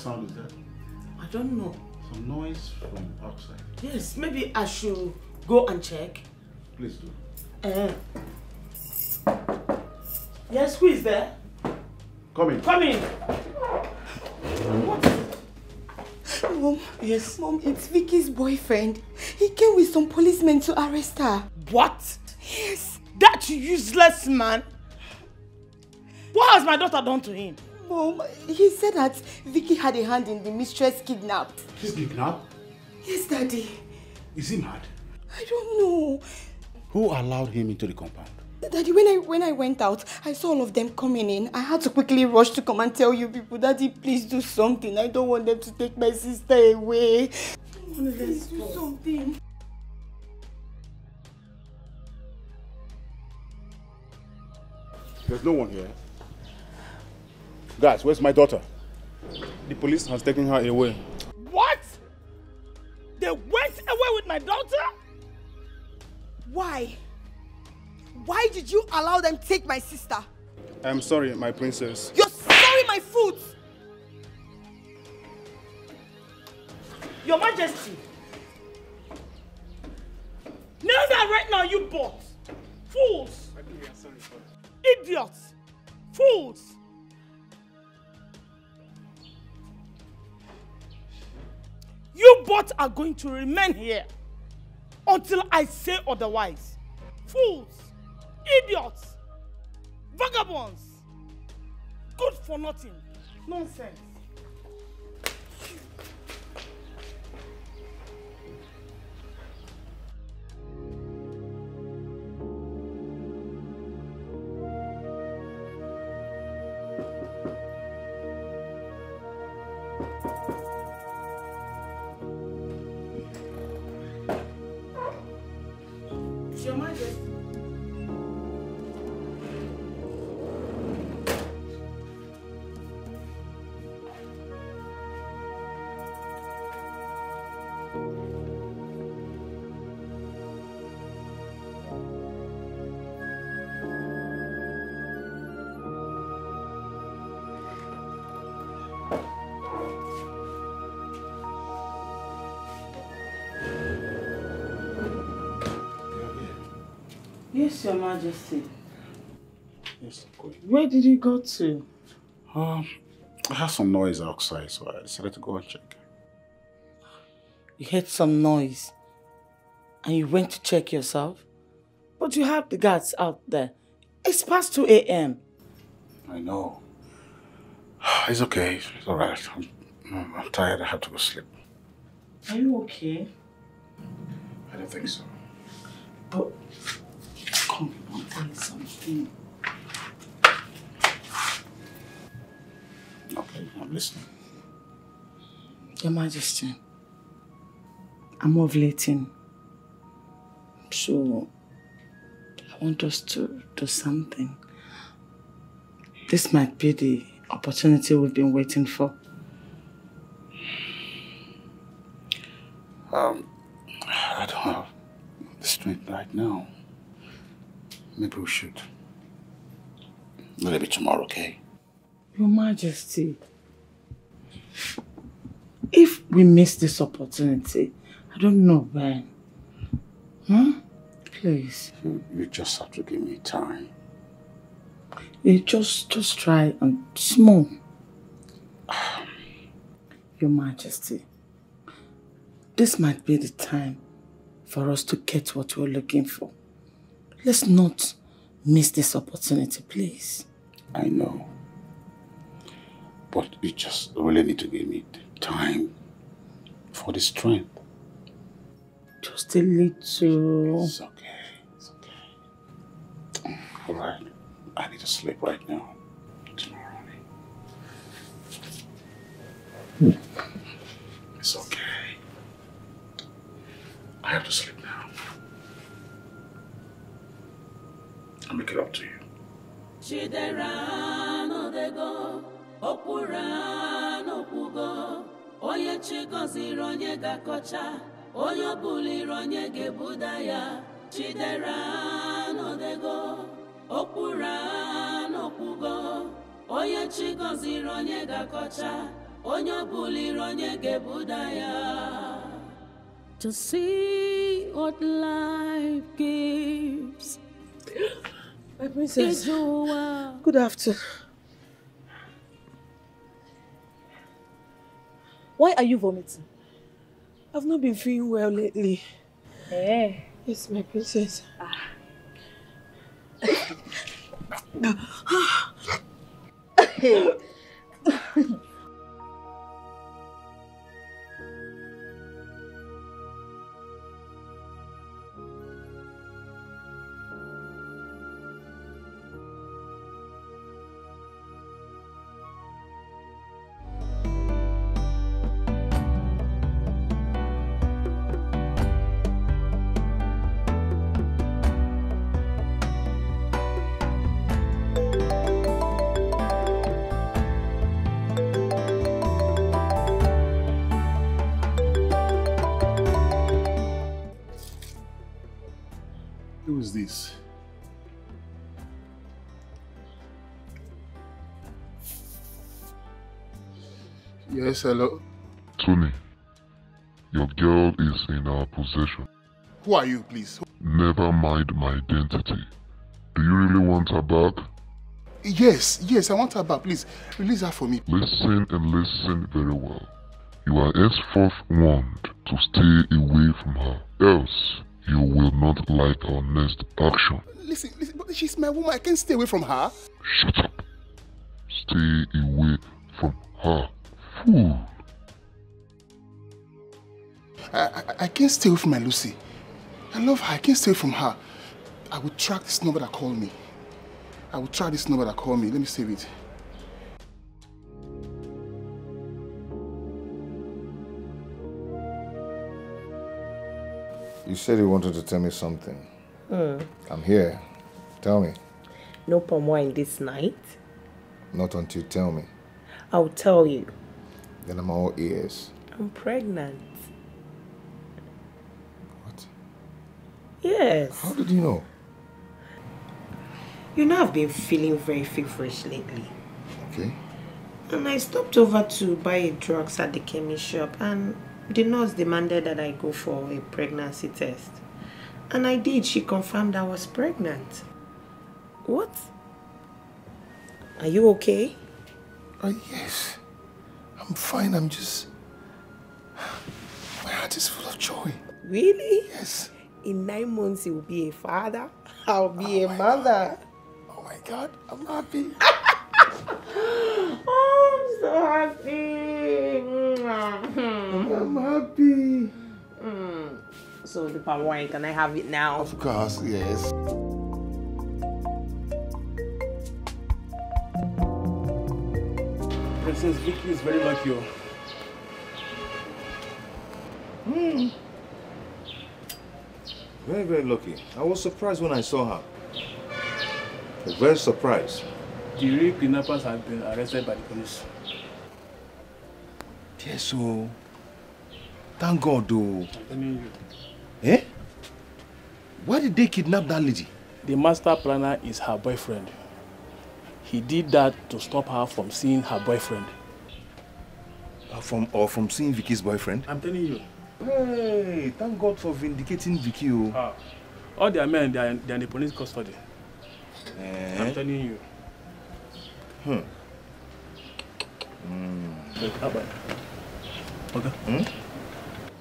sound is that? I don't know. Some noise from outside. Yes, maybe I should go and check. Please do. Yes, who is there? Come in. Come in. What? Mom. Yes. Mom, it's Vicky's boyfriend. He came with some policemen to arrest her. What? Yes. That useless man? What has my daughter done to him? Mom, he said that Vicky had a hand in the mistress kidnap. She's kidnapped? Yes, Daddy. Is he mad? I don't know. Who allowed him into the compound? Daddy, when I went out, I saw all of them coming in. I had to quickly rush to come and tell you people, Daddy, please do something. I don't want them to take my sister away. Please do something. There's no one here. Guys, where's my daughter? The police has taken her away. What? They went away with my daughter? Why? Why did you allow them to take my sister? I'm sorry, my princess. You're sorry, my foot! Your Majesty. Kneel down right now, you both. Fools. I think we are sorry for it. Idiots. Fools. You both are going to remain here until I say otherwise. Fools. Idiots. Vagabonds. Good for nothing. Nonsense. Your Majesty. Yes, Your Majesty. Yes, of course. Where did you go to? I heard some noise outside, so I decided to go and check. You heard some noise and you went to check yourself? But you have the guards out there. It's past 2 a.m. I know. It's okay. It's all right. I'm tired. I have to go sleep. Are you okay? I don't think so. But come, I'll tell you something. Okay, I'm listening. Your Majesty, I'm ovulating. So, I want us to do something. This might be the opportunity we've been waiting for. I don't have the strength right now. Maybe we should. Maybe tomorrow, okay? Your Majesty, if we miss this opportunity, I don't know when. Please. You just have to give me time. You just try and small. Your Majesty, this might be the time for us to get what we're looking for. Let's not miss this opportunity, please. I know. But you just really need to give me the time for the strength. Just a little. It's okay. It's okay. All right. I need to sleep right now. Tomorrow. It's okay. I have to sleep now. I'll make it up to you. Onye chigoziri onye gakocha, onye buliri onye gebudaya. Chidera n'odego, okpura n'okwugo. Onye chigoziri onye gakocha, To see what life gives. My princess. Good afternoon. Why are you vomiting? I've not been feeling well lately. Eh? Yes, my princess. Who is this? Yes, hello. Tony, your girl is in our possession. Who are you, please? Never mind my identity. Do you really want her back? Yes, I want her back. Please, release her for me. Listen and listen very well. You are henceforth warned to stay away from her, else you will not like our next action. Listen, but she's my woman. I can't stay away from her. Shut up. Stay away from her, fool. I can't stay away from my Lucy. I love her. I can't stay away from her. I will track this number that called me. Let me save it. You said you wanted to tell me something. I'm here. Tell me. No palm wine this night? Not until you tell me. I'll tell you. Then I'm all ears. I'm pregnant. What? Yes. How did you know? You know I've been feeling very feverish lately. Okay. And I stopped over to buy drugs at the chemist shop, and the nurse demanded that I go for a pregnancy test. And I did. She confirmed I was pregnant. What? Are you okay? Yes. I'm fine. I'm just... My heart is full of joy. Really? Yes. In 9 months, you will be a father. I'll be a mother. God. Oh my God. I'm happy. Oh, I'm so happy. I'm happy. So the palm wine, can I have it now? Of course, yes. Princess Vicky is very lucky. Very, very lucky. I was surprised when I saw her. I was very surprised. The real kidnappers have been arrested by the police. Yes, so... Thank God, though. I'm telling you. Eh? Why did they kidnap that lady? The master planner is her boyfriend. He did that to stop her from seeing her boyfriend. From seeing Vicky's boyfriend? I'm telling you. Hey, thank God for vindicating Vicky. All their men, they are in the police custody. I'm telling you. Okay.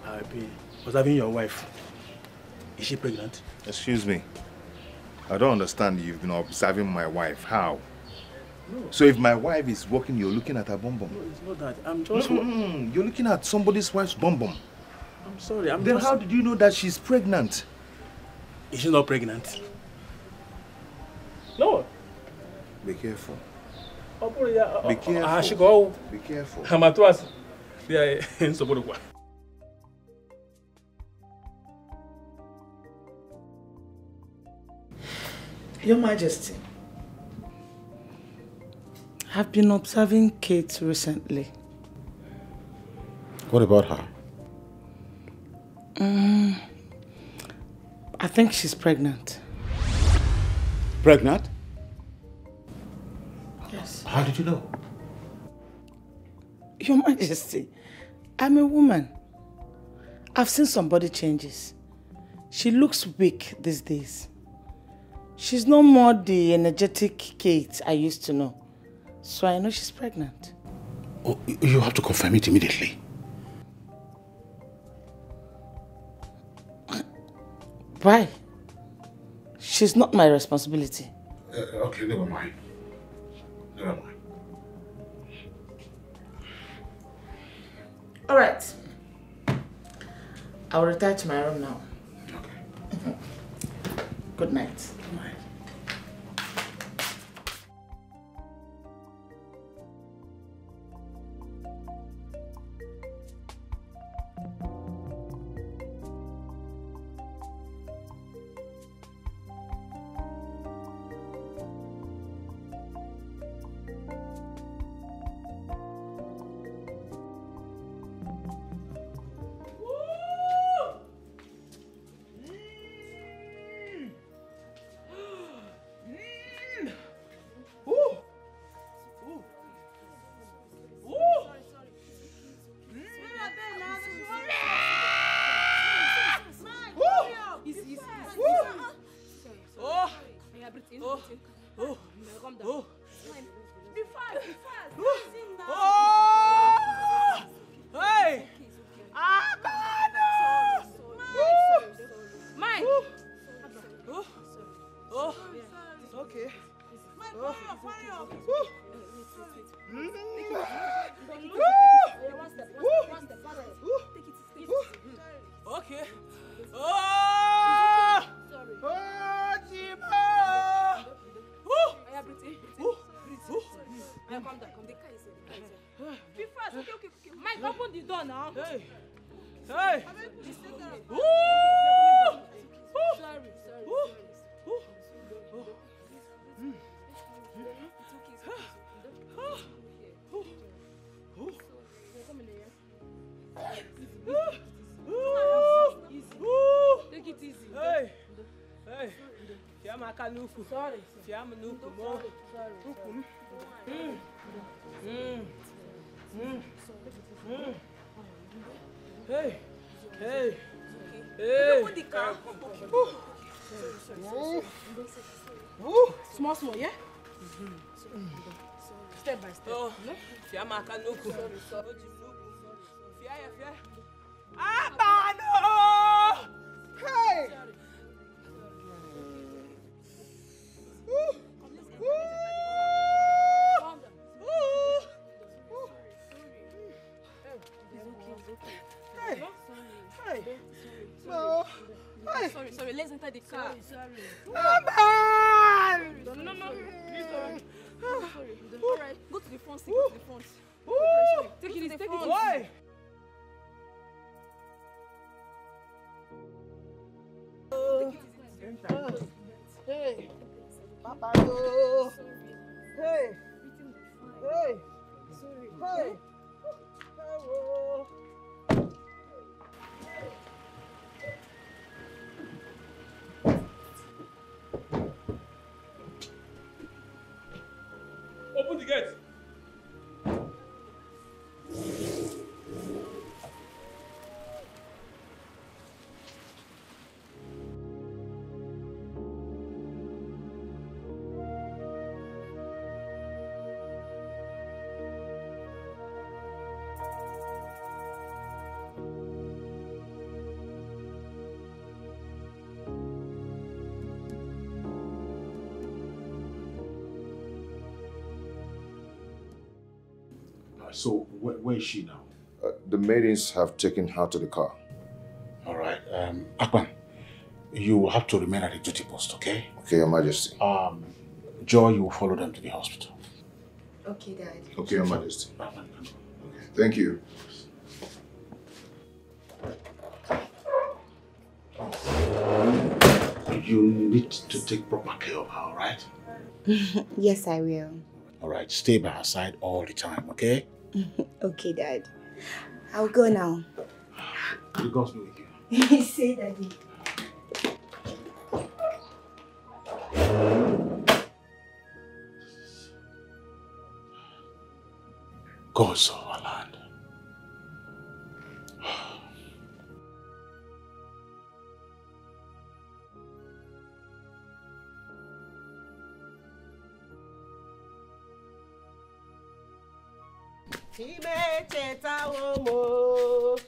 I'll be observing your wife. Is she pregnant? Excuse me. I don't understand. You've been observing my wife. How? No. So if my wife is working, you're looking at her bum bum? No, it's not that. I'm just... You're looking at somebody's wife's bum bum. I'm sorry. Then how did you know that she's pregnant? Is she not pregnant? No. Be careful. Be careful. Be careful. Your Majesty, I've been observing Kate recently. What about her? I think she's pregnant. Pregnant? Yes. How did you know? Your Majesty, I'm a woman. I've seen some body changes. She looks weak these days. She's no more the energetic Kate I used to know. So I know she's pregnant. Oh, you have to confirm it immediately. Why? She's not my responsibility. Okay, never mind. Never mind. All right. I'll retire to my room now. Okay. Good night. Good night. Small, yeah? Step by step. Oh, no? Hey! Sorry, let's enter the car. Sorry. No. Sorry. Alright, go to the front seat, Take it easy. Why? Hey, Papa, no. Hey. Sorry. Hello. Open the gate. So, where is she now? The maidens have taken her to the car. All right. Akpan, you will have to remain at the duty post, okay? Okay, Your Majesty. Joy, you will follow them to the hospital. Okay, Dad. Okay, Your Majesty. Okay, thank you. You need to take proper care of her, all right? Yes, I will. All right, stay by her side all the time, okay? Okay, Dad. I'll go now. The gods be with you. Say, Daddy. God saw our land. Chime cheta womo.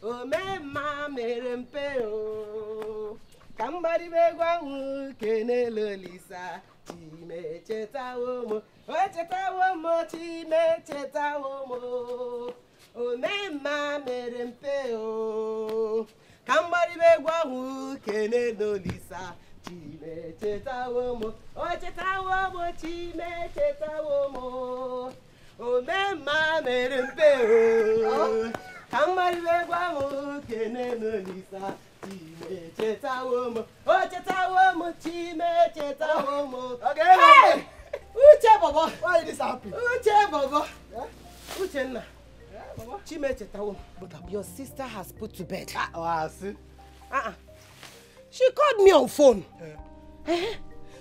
Omema merempeo. Kambari begwangu kenelo lisa. Chime cheta womo. O cheta womo. Chime cheta womo. Omema merempeo. Kambari begwangu kenelo lisa. Chime cheta womo. O cheta womo. Chime cheta womo. Omema merempeo. Kambari begwangu kenelo lisa. Chime cheta womo. O cheta womo. Chime cheta womo. Okay. Hey! Uche Baba. Why are you this happy? Uche Baba. Yeah? Uchenna. Yeah, Baba. Chime cheta womo. Your sister has put to bed. Oh, I see. She called me on phone.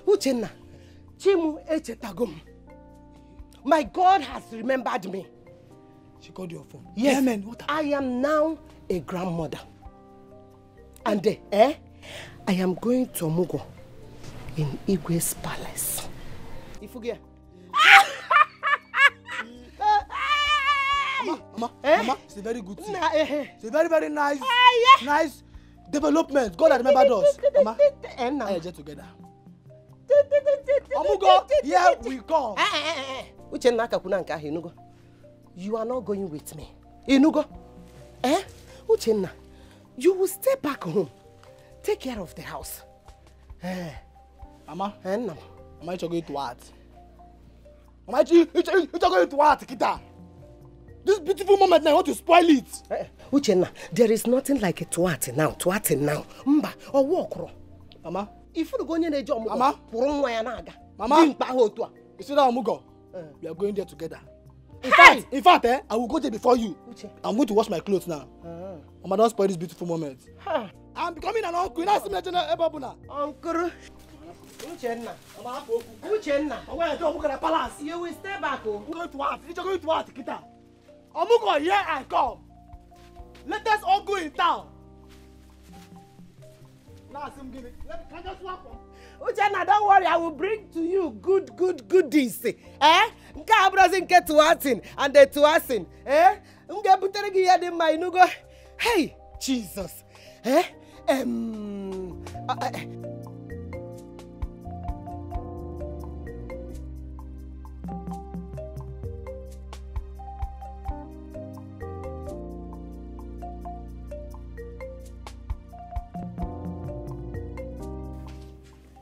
Uchenna. Chimu echetagom. My God has remembered me. She called you on phone? Yes. Yeah, man. What I am now a grandmother. And I am going to Omugo in Igwe's palace. Ifugia. Mama, it's a very good thing. It's a very, very nice, nice development. God has remembered us. Mama, I get together. Omugo, here we come. You are not going with me. Inugo. Uchenna, you will stay back home. Take care of the house. Mama, Mama, you're going to what? Mama, you're going to what, Kita? This beautiful moment now, I want to spoil it. Uchenna, there is nothing like a twat now. Mba, or walk. Mama, if you go in a job, Mama, Mama, you see that Omugo? We are going there together. In fact, I will go there before you. I'm going to wash my clothes now. Mama, don't spoil this beautiful moment. I'm becoming an uncle. Uncle. Uchenna. Uchenna. You will stay back. You're going to what? You're going to what, Kita? Omugo, here I come. Let us all go in town. Now, can I just walk on? Uchenna, don't worry. I will bring to you goodies. Nka brazin ke tuasin and the tuasin. Nka buteregi ya de my nugo. Hey, Jesus.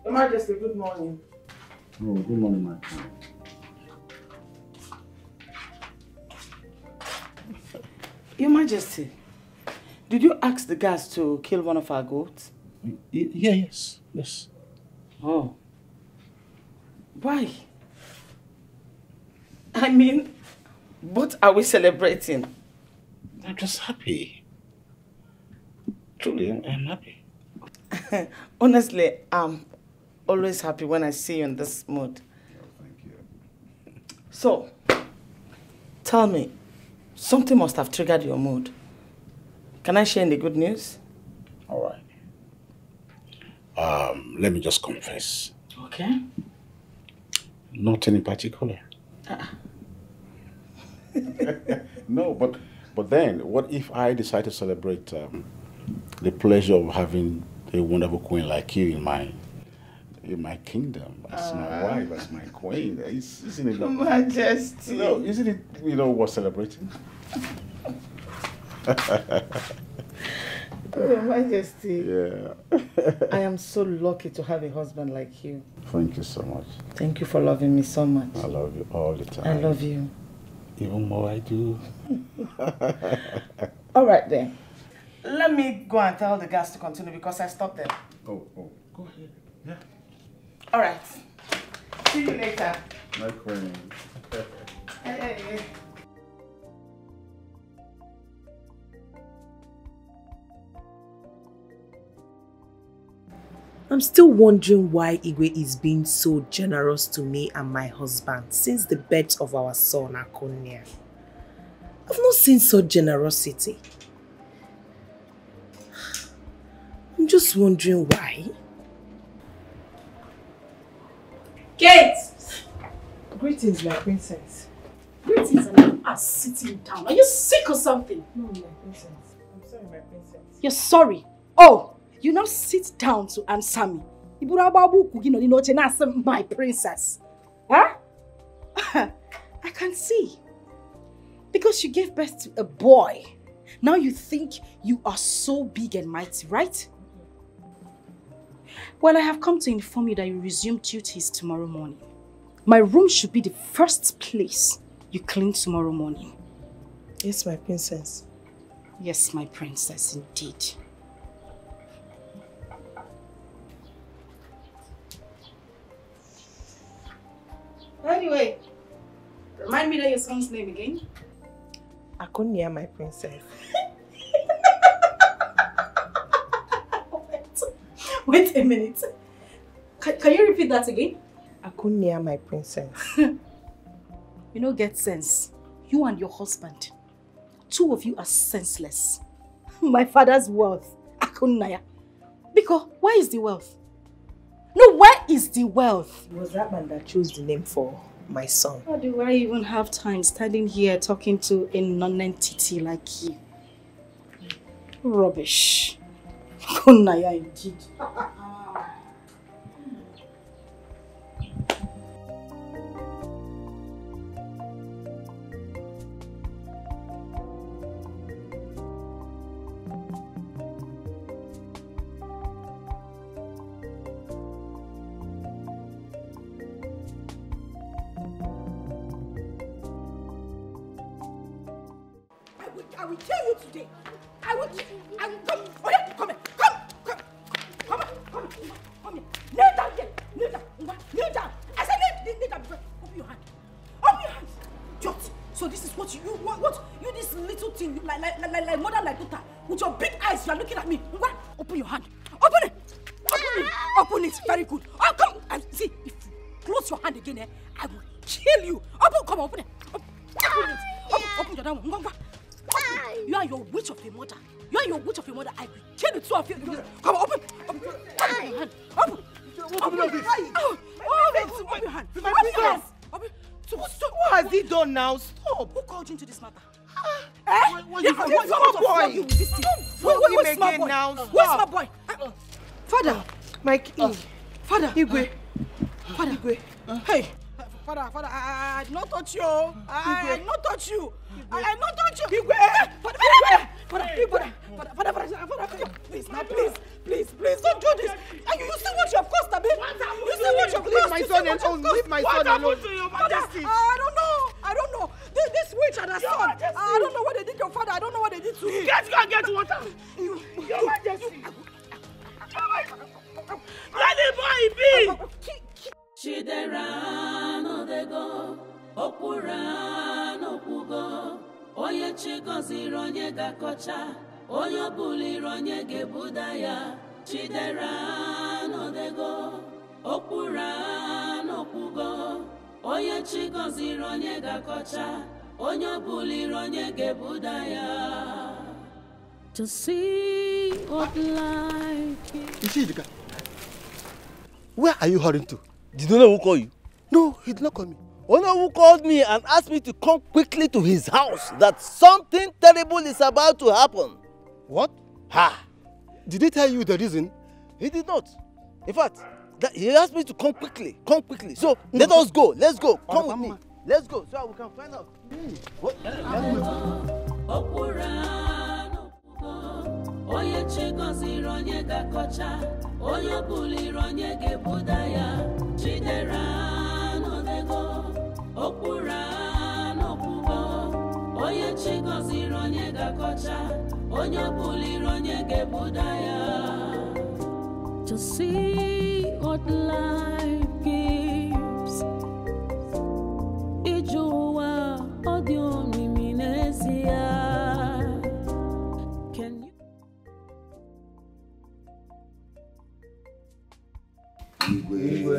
Your Majesty, good morning. Oh, good morning, my friend. Your Majesty, did you ask the guards to kill one of our goats? Yes. Oh. Why? I mean, what are we celebrating? I'm just happy. Truly, I'm happy. Honestly, I'm always happy when I see you in this mood. Thank you. So, tell me, something must have triggered your mood. Can I share in the good news? All right. Let me just confess. Okay. Nothing in particular. No, but then, what if I decide to celebrate the pleasure of having a wonderful queen like you in my kingdom, as my wife, as my queen? Isn't it? Majesty. No, isn't it? Worth celebrating. Oh, Your Majesty. Yeah. I am so lucky to have a husband like you. Thank you so much. Thank you for loving me so much. I love you all the time. I love you. Even more I do. All right then. Let me go and tell the guys to continue because I stopped them. Oh, go ahead. Yeah. All right. See you later. My queen. Hey. I'm still wondering why Igwe is being so generous to me and my husband since the birth of our son, Akonia. I've not seen such generosity. I'm just wondering why. Kate! Greetings, my princess. Greetings and you are sitting down. Are you sick or something? No, my princess. I'm sorry, my princess. You're sorry? Oh, you now sit down to answer me. My princess. Huh? I can see. Because you gave birth to a boy. Now you think you are so big and mighty, right? Well, I have come to inform you that you resume duties tomorrow morning. My room should be the first place you clean tomorrow morning. Yes, my princess. Yes, my princess, indeed. Anyway, remind me that your son's name again. Akunya, my princess. Wait a minute. Can you repeat that again? Akunya, my princess. You know, get sense. You and your husband, two of you are senseless. My father's wealth, Akunya. Because where is the wealth? No, where is the wealth? It was that man that chose the name for my son. How do I even have time standing here talking to a non-entity like you? Rubbish. Akunya indeed. I will kill you today. I will come. Oh yeah, come here. Come here. Kneel down here. Kneel down. I said kneel down. Open your hand. Jot. So this is what you this little thing like mother like daughter with your big eyes. You are looking at me. Open your hand. Open it. Open it. Very good. Oh come. And see if you close your hand again, I will kill you. Come on, open it. Open your hand. You are your witch of a mother. I will kill the two of you. Come on, open your hand. Open your hand. What has he done now? Stop. Who called you into this matter? Where's my boy? Father. My king. Father. Igwe. Igwe. Hey. Father, I did not touch you. I did not touch you. Igwe. Father, please, don't do this. And you see what you have cost, Abi? You see what you have cost. Leave my son alone. What happened to your majesty? I don't know. This witch and her son. I don't know what they did to your father. I don't know what they did to him. Get water. Your majesty. Let the boy be. Chidera no dego, okura no pugo. Oye chigoziri onye gakocha, onye buliri onye gebudaya. Chidera no dego, okura no pugo. Oye chigoziri onye gakocha, onye buliri onye gebudaya. To see what life is. Ishijika, where are you hurrying to? Did you know who called you? No, he did not call me. Ono who called me and asked me to come quickly to his house, that something terrible is about to happen. What? Ha! Did he tell you the reason? He did not. In fact, he asked me to come quickly. So let us go. Let's go. Come with me. Let's go so we can find out. What? Oye chigoziri onye gakocha, onye buliri onye gebudaya. Chidera no dego, okura no pugo. Oye chigoziri onye gakocha, onye buliri onye gebudaya. To see what life gives. Ijuwa odio miminezia. Igwe.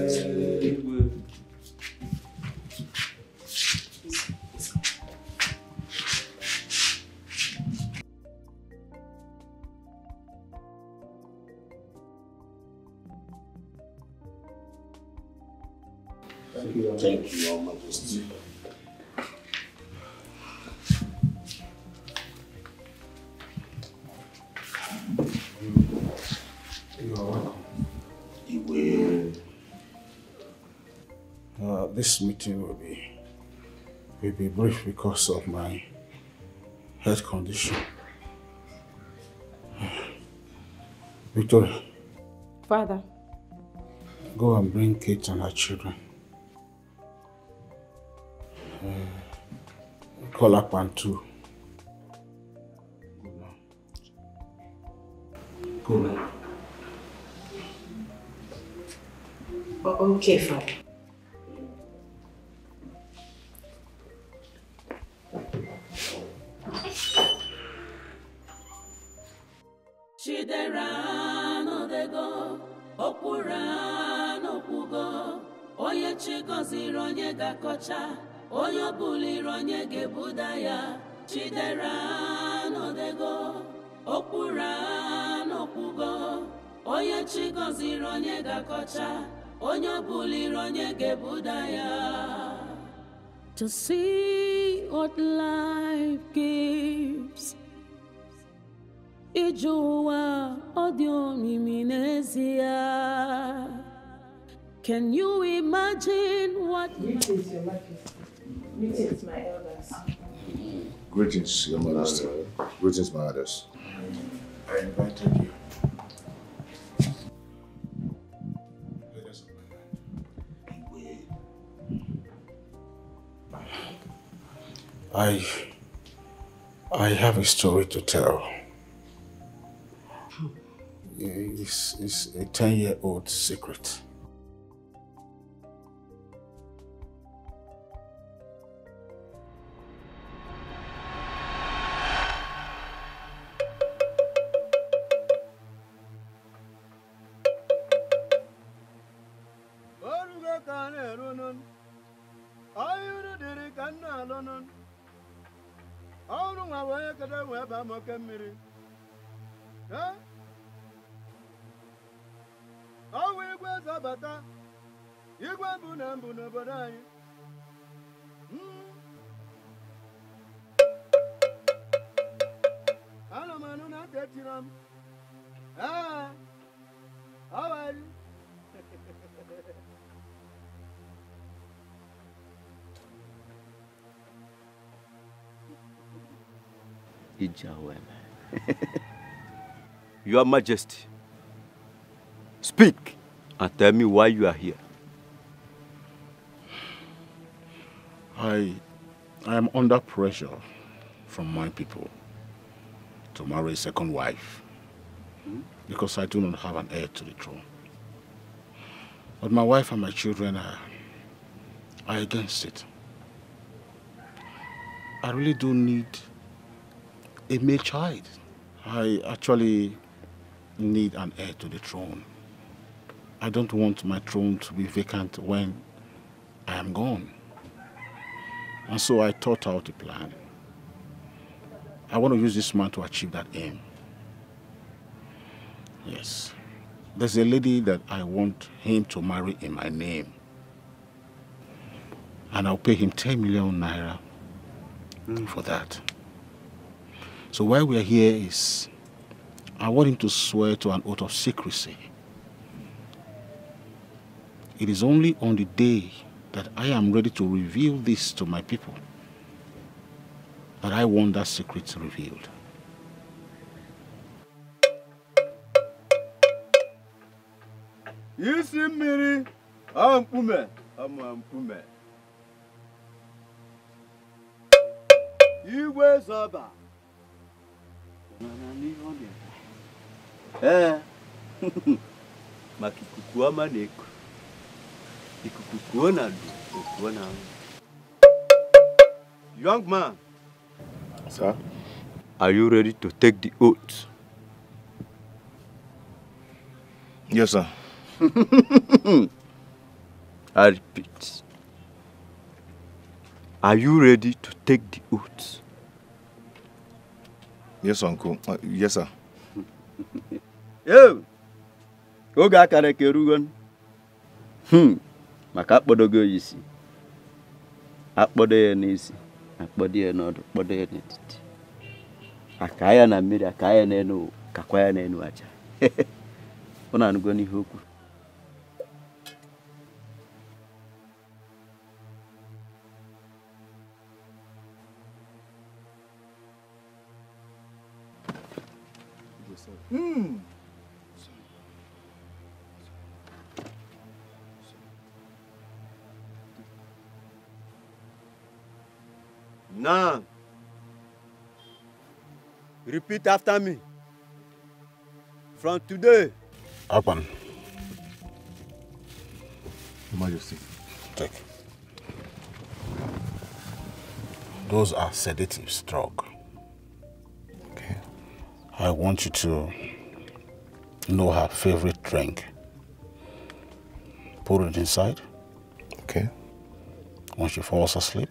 Thank you, Your Majesty. This meeting will be brief because of my health condition. Victoria. Father. Go and bring Kate and her children. Call up and two. Go now. Okay, Father. Chidera no dego, okura no pugo, onye chigoziri onye gakocha, onye buliri onye gebudaya. Chidera no dego, okura no pugo, onye chigoziri onye gakocha, onye buliri onye gebudaya. To see what life gives. Ijowa audio miminezia. Can you imagine what? Greetings, Your Majesty. Greetings, my elders. Greetings, Your Majesty. Greetings, my elders. I invited you. I have a story to tell. It's a 10-year-old secret. Your Majesty, speak and tell me why you are here. I am under pressure from my people to marry a second wife because I do not have an heir to the throne. But my wife and my children are against it. I really do need a male child. I actually need an heir to the throne. I don't want my throne to be vacant when I am gone. And so I thought out a plan. I want to use this man to achieve that aim. Yes. There's a lady that I want him to marry in my name. And I'll pay him 10 million naira for that. So why we are here is, I want him to swear to an oath of secrecy. It is only on the day that I am ready to reveal this to my people that I want that secret revealed. You see me, I'm Pume. You wear Zaba. Makikukuwa maneko. Ikukukuwa na do. Young man. Sir? Are you ready to take the oath? Yes, sir. I repeat. Are you ready to take the oath? Yes, uncle. Yes, sir. Yo! Oga kare kerugon. Maka akpodogo yisi. Akpode n'isi. Akpode n'odu. Akpode n'etiti. Akaya na mmiri, akaya n'enu, kakwaya n'enu aja. Ona anugo n'ihe okwu. Now, repeat after me. From today. Akpan. Your Majesty. Take. Those are sedatives, drug. Okay. I want you to know her favorite drink. Put it inside. Okay. When she falls asleep,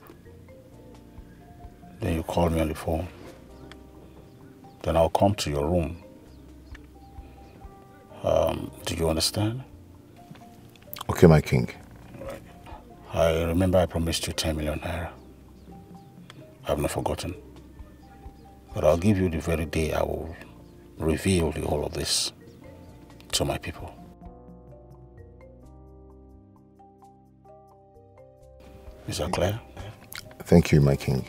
then you call me on the phone. Then I'll come to your room. Do you understand? Okay, my king. I remember I promised you 10 million naira. I have not forgotten. But I'll give you the very day I will reveal the whole of this to my people. Is that clear? Thank you, my king.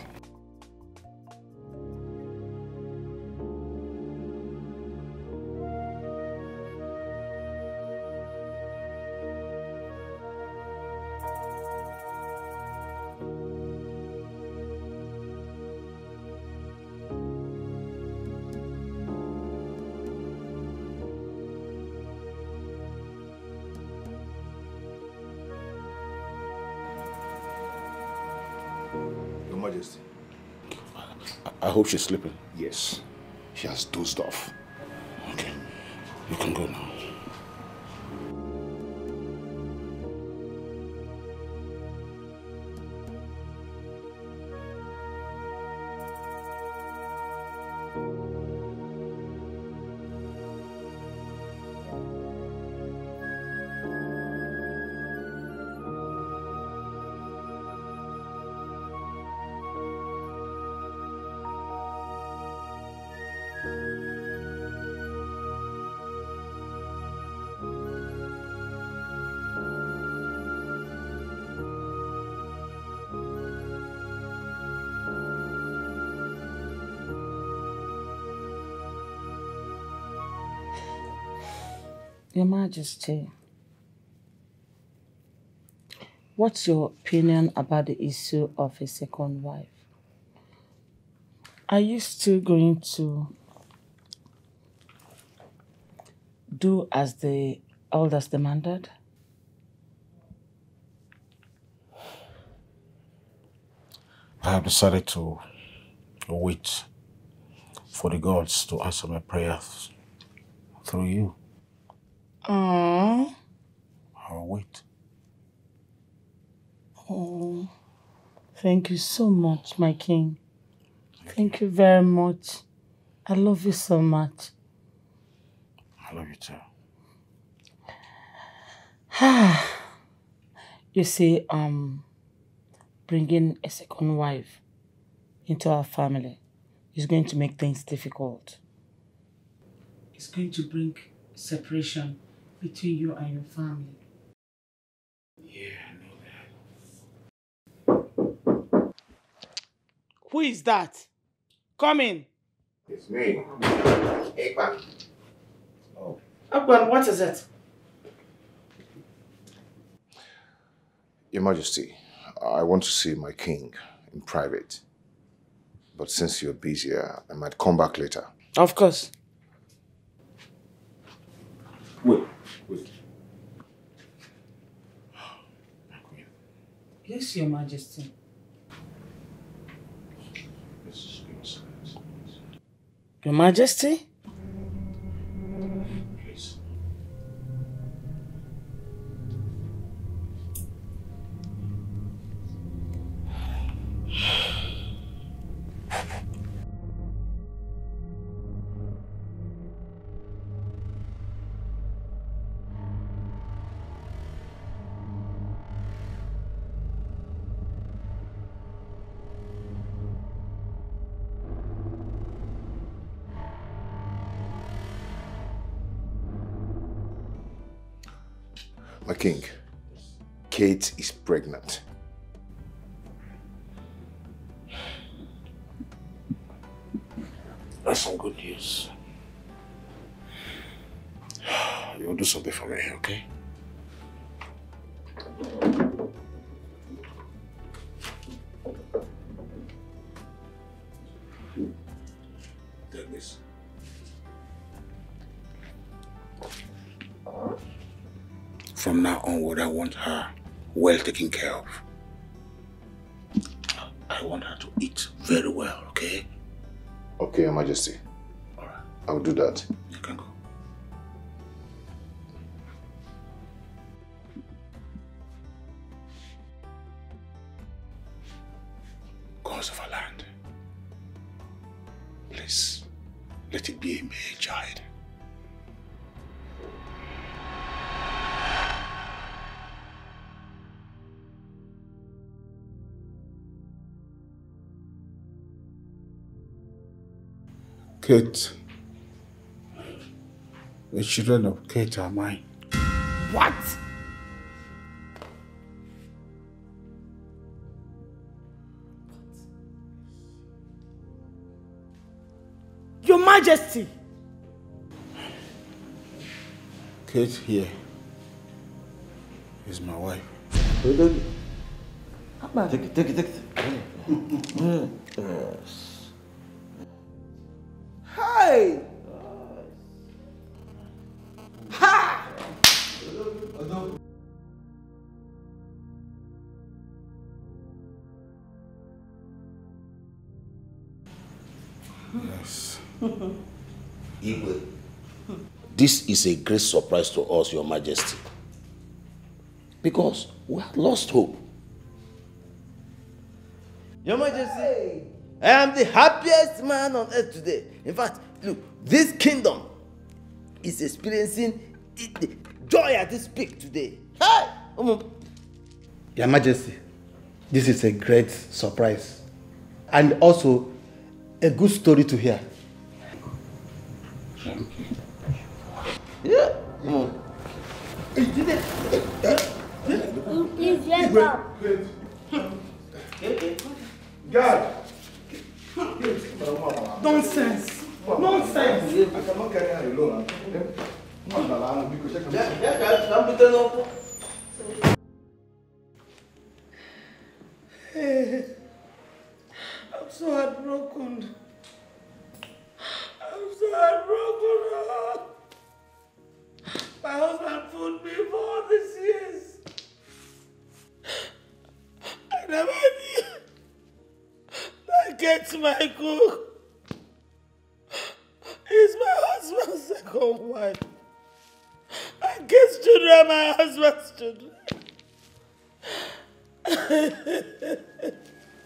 Your Majesty. I hope she's sleeping. Yes. She has dozed off. Okay. You can go now. Your Majesty, what's your opinion about the issue of a second wife? Are you still going to do as the elders demanded? I have decided to wait for the gods to answer my prayers through you. Aww. I'll wait. Oh, thank you so much, my king. Thank you very much. I love you so much. I love you too. You see, bringing a second wife into our family is going to make things difficult. It's going to bring separation between you and your family. Yeah, I know that. Who is that? Come in. It's me. Akpan. Oh. Akpan, what is it? Your Majesty, I want to see my king in private. But since you're busy, I might come back later. Of course. Wait. Yes, Your Majesty. Your Majesty? Please. My king, Kate is pregnant. That's some good news. You'll do something for me, okay? Take this. From now onward, I want her well taken care of. I want her to eat very well, okay? Okay, Your Majesty. Alright. I'll do that. You can go. Gods of our land, please, let it be a male child. Kate, the children of Kate are mine. What? Your Majesty! Kate here is my wife. Take it, take it, take it. Yes. Hey! Ha! Yes. Igwe, this is a great surprise to us, Your Majesty. Because we had lost hope. Your Majesty, I am the happiest man on earth today. In fact, look, this kingdom is experiencing the joy at its peak today. Hey! Your Majesty, this is a great surprise. And also a good story to hear. Yeah. Please get up. God! Nonsense! Nonsense! I cannot carry her alone. I'm so heartbroken. I'm so heartbroken. My husband fooled me for all these years. I never knew that gets my cook. He's my husband's second wife. I guess children are my husband's children.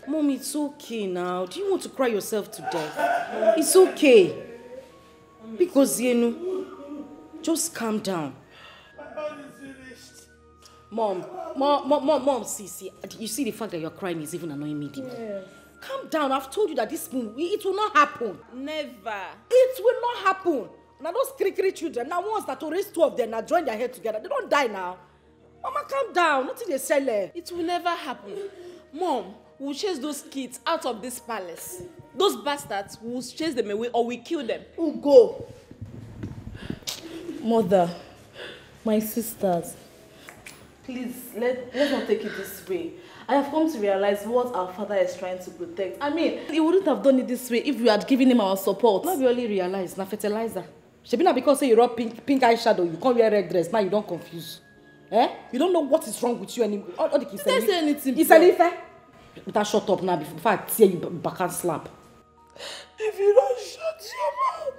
Mom, it's okay now. Do you want to cry yourself to death? It's okay. Because, you know, just calm down. My heart is finished. Mom, see, you see the fact that you're crying is even annoying me. Yes. Calm down. I've told you that this moon, it will not happen. Never. It will not happen. Now those three children, now once that to raise two of them, now join their head together. They don't die now. Mama, calm down. Nothing they sell there. It will never happen. Mom, we'll chase those kids out of this palace. Those bastards, we'll chase them away or we kill them. Who go? Mother, my sisters, please, let's not take it this way. I have come to realize what our father is trying to protect. I mean, he wouldn't have done it this way if we had given him our support. Not really realize, na fertilizer. Shebi na because say you rub pink eyeshadow, you can't wear red dress, now you don't confuse. Eh? You don't know what is wrong with you anymore. All the kids say anything. It's Alife. Better shut up now before I tear you back and slap. If you don't shut your mouth,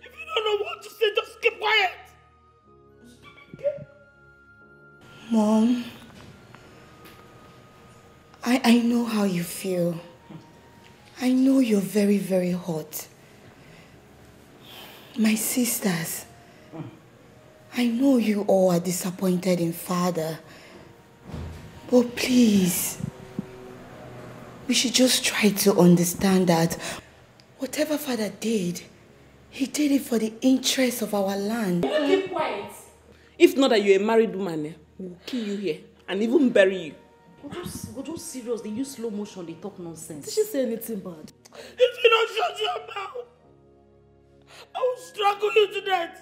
if you don't know what to say, just keep quiet. Mom, I know how you feel. I know you're very, very hot. My sisters, I know you all are disappointed in Father. But please, we should just try to understand that whatever Father did, he did it for the interest of our land. Keep quiet. If not that you're a married woman, we'll kill you here and even bury you. Go just serious. They use slow motion. They talk nonsense. Did she say anything bad? If you don't shut your mouth, I will strangle you to death.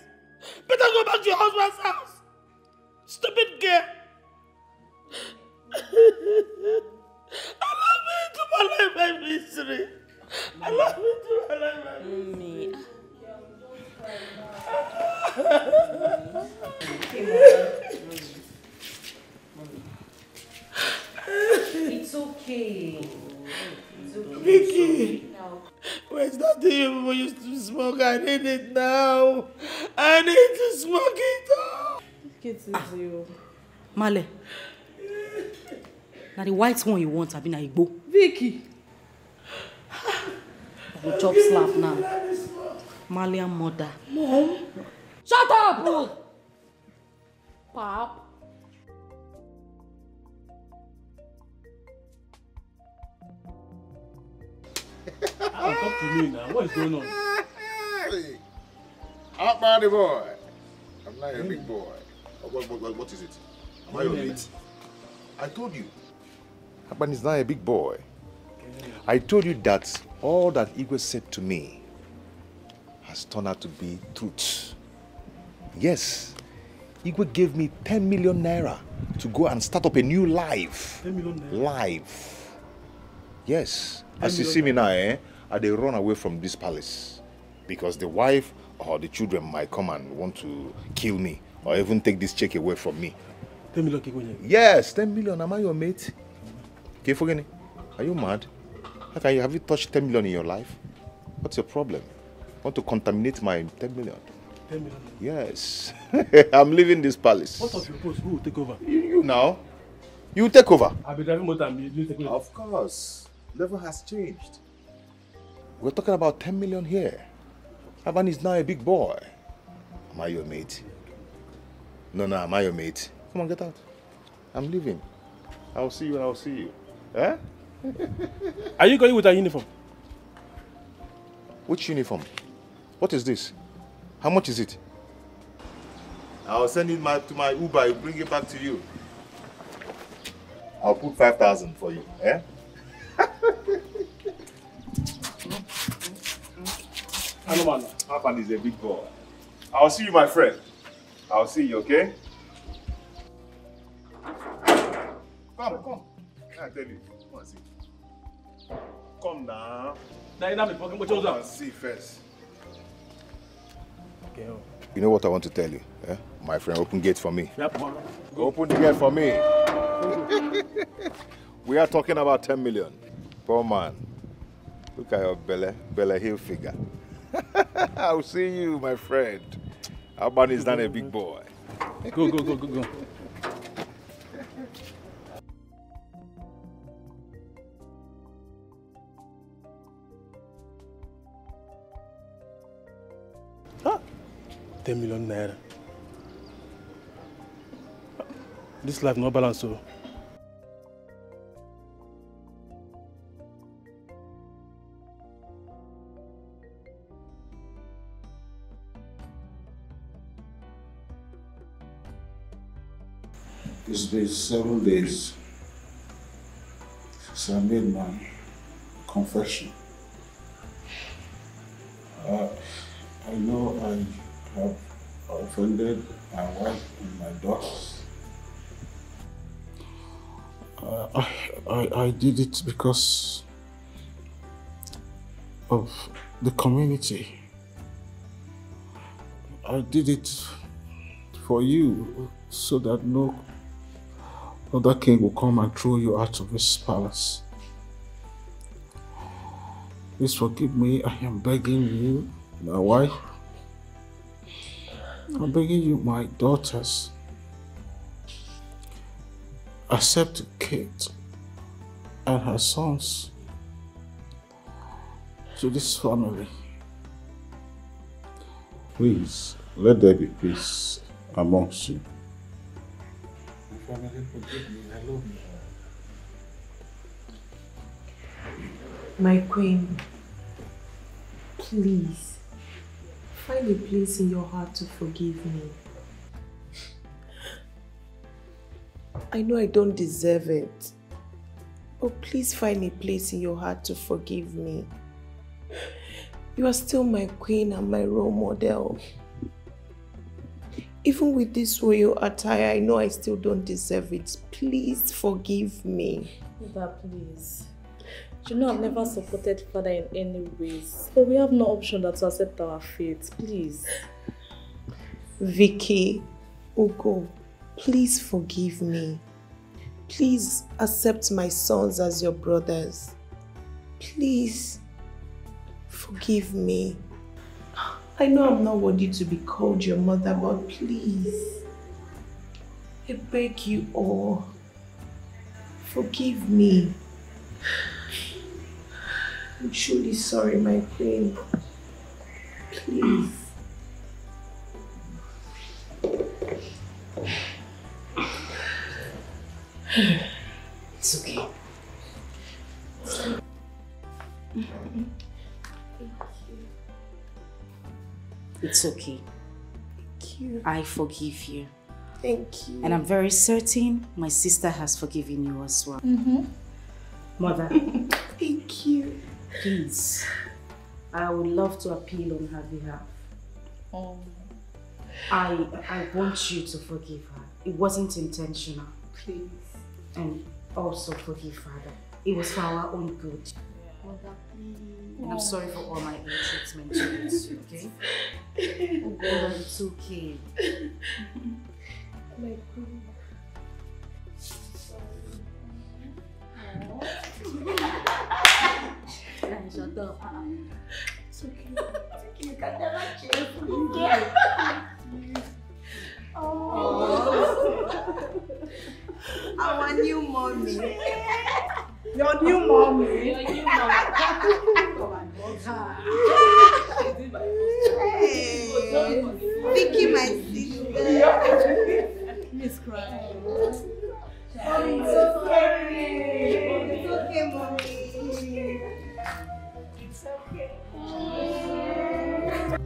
Better go back to your husband's house. Stupid girl. Allow me to my life my misery. Allow me to my life my misery. It's okay. It's okay. Vicky, where's that thing you used to smoke? I need it now. I need to smoke it all. Get you. Male. Now the white one you want, I've been a Igbo. Vicky. Go chop slap now. Malian mother. Mom. Shut up! Pop. Talk to me now. What is going on? Hey, out by the boy. I'm not a big boy. What is it? Am I your mate? I told you. Akpan is not a big boy. I told you that all that Igwe said to me has turned out to be truth. Yes, Igwe gave me 10 million naira to go and start up a new life. 10 million naira? Life. Yes. As you see me now, they run away from this palace because the wife or the children might come and want to kill me or even take this check away from me. 10 million? Yes, 10 million. Am I your mate? Okay, forget it. Are you mad? Have you touched 10 million in your life? What's your problem? Want to contaminate my 10 million? 10 million? Yes. I'm leaving this palace. What of your post? Who will take over? You now. You take over. I'll be driving motor and you take over. Of course. Level has changed. We're talking about 10 million here. Aban is now a big boy. Am I your mate? No, am I your mate? Come on, get out. I'm leaving. I'll see you when I'll see you. Eh? Are you going with a uniform? Which uniform? What is this? How much is it? I'll send it to my Uber. I'll bring it back to you. I'll put 5,000 for you. Eh? Hapan is a big boy. I'll see you, my friend. I'll see you, okay? Come. I tell you. Come and see. Come now. Come and see first. Okay. You know what I want to tell you? Eh? My friend, open gate for me. Go open the gate for me. We are talking about 10 million. Poor man. Look at your Bella Hill figure. I'll see you, my friend. Alban is not a big boy. Go. Ah, 10 million naira. This life no balance, so. It's been 7 days since I made my confession. I know I have offended my wife and my daughters. I did it because of the community. I did it for you so that no other king will come and throw you out of his palace. Please forgive me. I am begging you, my wife. I'm begging you, my daughters. Accept Kate and her sons to this family. Please, let there be peace amongst you. Family, forgive me. I love you. My queen, please find a place in your heart to forgive me. I know I don't deserve it, but please find a place in your heart to forgive me. You are still my queen and my role model. Even with this royal attire, I know I still don't deserve it. Please forgive me. Mother, please. You know I've never supported father in any ways. But we have no option than to accept our fate. Please. Vicky, Ugo, please forgive me. Please accept my sons as your brothers. Please forgive me. I know I'm not worthy to be called your mother, but please, I beg you all, forgive me. I'm truly sorry, my queen. Please. It's okay. It's okay. Thank you. I forgive you. Thank you. And I'm very certain my sister has forgiven you as well. Mother. Thank you. Please, I would love to appeal on her behalf. I want you to forgive her. It wasn't intentional. Please. And also forgive Father. It was for our own good. Mother, please. And I'm sorry for all my ill treatment towards you, okay? Mother, it's okay. My queen. Shut up. It's okay. You can never change. Our new mommy. Your new mommy. Your new mommy. Hey, Vicky, my sister. Miss crying. Mommy, it's okay. It's okay, mommy. It's okay.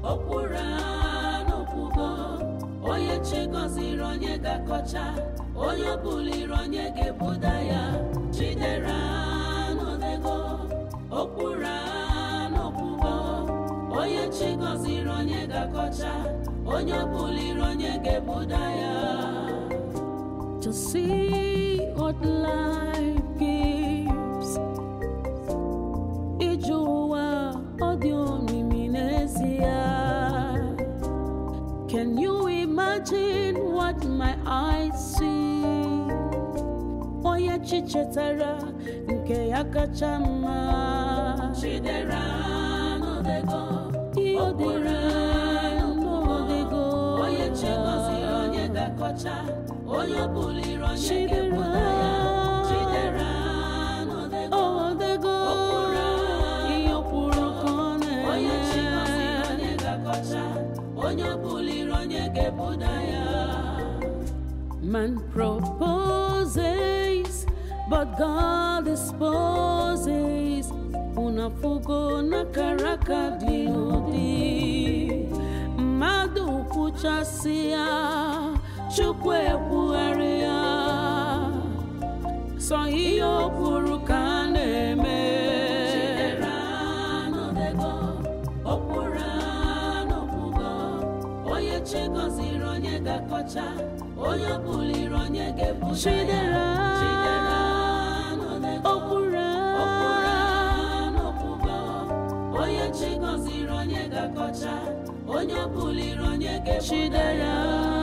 Okura n'okwugo, onye chigoziri onye gakocha, onye buliri onye ga-ebuda ya, chidera n'odego. Okura n'okwugo, onye chigoziri onye gakocha, onye buliri onye ga-ebuda ya. To see what life gives, Ijuwa audio miminesia. Can you imagine what my eyes see? Oya chichetara nke yakachama. Chidera n'odego, odera n'odego. Oya chigoziri onye gakocha, onye buliri onye ga-ebuda ya. Chidera n'odego, odego. Okura iyokpuru kone. Onye chigoziri onye gakocha, onye buliri onye ga-ebuda ya. Man proposes, but God disposes. Unafugo na karaka di udi. Madu kuchasia, chukwe kuaria. So iyo kuru kaneme. Chidera n'odego, okura n'okwugo. Onye chigoziri onye gakocha, onye buliri onye ga-ebuda ya. Chidera n'odego, okura n'okwugo. Onye chigoziri onye gakocha, onye buliri onye ga-ebuda ya.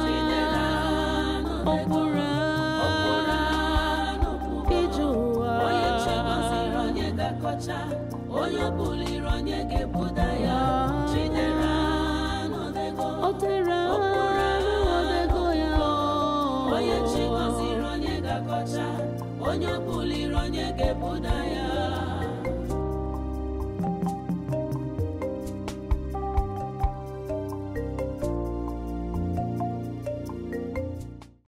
Chidera n'odego, okura n'okwugo. Ijuwa onye chigoziri onye gakocha, onye buliri onye ga-ebuda ya. Chidera n'odego, okura n'odego ya. Onye chigoziri onye gakocha, onye buliri onye ga-ebuda ya.